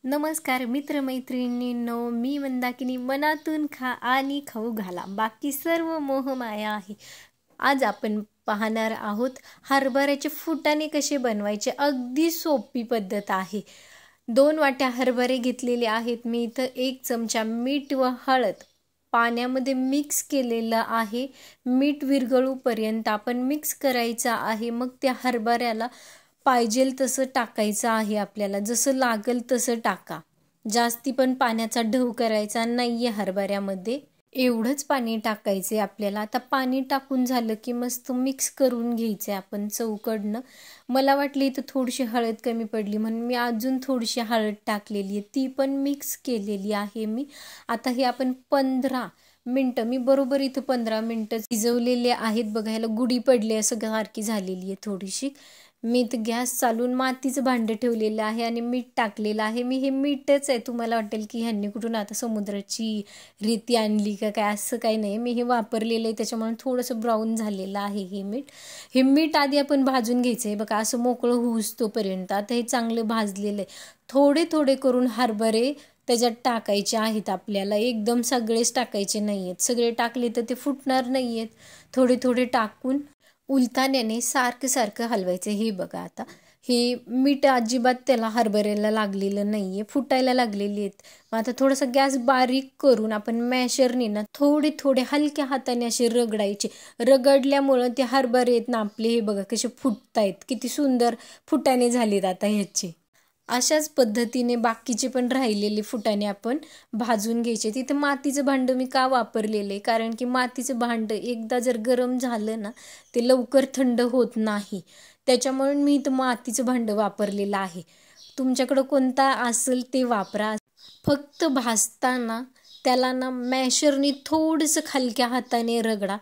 नमस्कार मित्रमैत्रिणींनो, मी मंदाकिनी. मनातून खा आणि खाऊ घाला, बाकी सर्व मोहमाया आहे. आज आपण पाहणार आहोत हरभऱ्याचे फुटाणे कसे बनवायचे. अगदी सोपी पद्धत आहे. 2 वाट्या हरभरे घेतलेले आहेत मी. इथं 1 चमचा मीठ व हळद पाण्यामध्ये मिक्स केलेलं आहे. मीठ विरघळूपर्यंत आपण मिक्स करायचं आहे. मग त्या हरभऱ्याला पाहिजेल तसं टाकायचं आहे. आपल्याला जसं लागेल तसं टाका. जास्ती पण पाण्याचा ढव करायचा नाहीये हरभऱ्यामध्ये. एवढंच पाणी टाकायचे आपल्याला. आता पाणी टाकून झालं की मस्त मिक्स करून घ्यायचे आपण चौकडनं. मला वाटली तर थोडीशी हळद कमी पडली म्हणून मी अजून थोडीशी हळद टाकलेली आहे. ती पण मिक्स केलेली आहे मी. आता हे आपण 15 मिनटं, मी बरोबर इथं 15 मिनटं शिजवलेले आहेत. बघायला गुढी पडली असं सारखी झालेली आहे थोडीशी. मी तर गॅस चालून मातीचं भांडं ठेवलेलं आहे आणि मीठ टाकलेलं आहे. मी हे मीठच आहे. तुम्हाला वाटेल की ह्यांनी कुठून आता समुद्राची रेती आणली का काय, असं काही नाही. मी हे वापरलेलं आहे त्याच्यामुळे थोडंसं ब्राऊन झालेलं आहे हे मीठ. हे मीठ आधी आपण भाजून घ्यायचं आहे बघा, असं मोकळं होऊस तोपर्यंत. आता हे चांगलं भाजलेलं आहे. थोडे थोडे करून हरभरे त्याच्यात टाकायचे आहेत आपल्याला. एकदम सगळेच टाकायचे नाही आहेत. सगळे टाकले तर ते फुटणार नाही आहेत. थोडे थोडे टाकून उलथाण्याने सारखं हलवायचं. हे बघा, आता हे मीठ अजिबात त्याला हरभऱ्याला लागलेलं नाहीये, फुटायला लागलेली आहेत. मग आता थोडासा गॅस बारीक करून आपण मॅशरने ना थोडे हलक्या हाताने असे रगडायचे. रगडल्यामुळं ते हरभरे आहेत ना आपले, हे बघा कसे फुटतायत. किती सुंदर फुटाणे झालेत आता ह्याचे. अशाच पद्धतीने बाकीचे पण राहिलेले फुटाणे आपण भाजून घ्यायचे. तिथं मातीचं भांडं मी का वापरलेलं आहे, कारण की मातीचं भांडं एकदा जर गरम झालं ना ते लवकर थंड होत नाही. त्याच्यामुळे मी इथं मातीचं भांडं वापरलेलं आहे. तुमच्याकडं कोणता असेल ते वापरा. फक्त भाजताना त्याला ना मॅशरने थोडंसं हलक्या हाताने रगडा.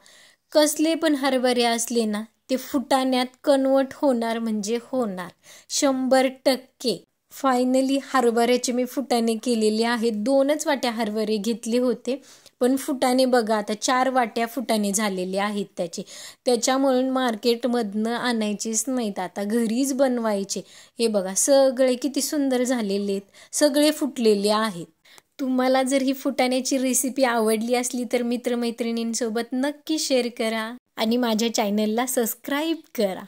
कसले पण हरभरे असले ना ते फुटाण्यात कन्वर्ट होणार म्हणजे होणार 100%. फायनली हरभऱ्याचे मी फुटाणे केलेले आहेत. 2च वाट्या हरभरे घेतले होते, पण फुटाणे बघा आता 4 वाट्या फुटाणे झालेले आहेत त्याचे. त्याच्यामुळे मार्केटमधनं आणायचेच नाहीत, आता घरीच बनवायचे. हे बघा सगळे किती सुंदर झालेले आहेत, सगळे फुटलेले आहेत. तुम्हाला जर ही फुटाण्याची रेसिपी आवडली असली तर मित्रमैत्रिणींसोबत नक्की शेअर करा आणि माझ्या चॅनलला सबस्क्राईब करा.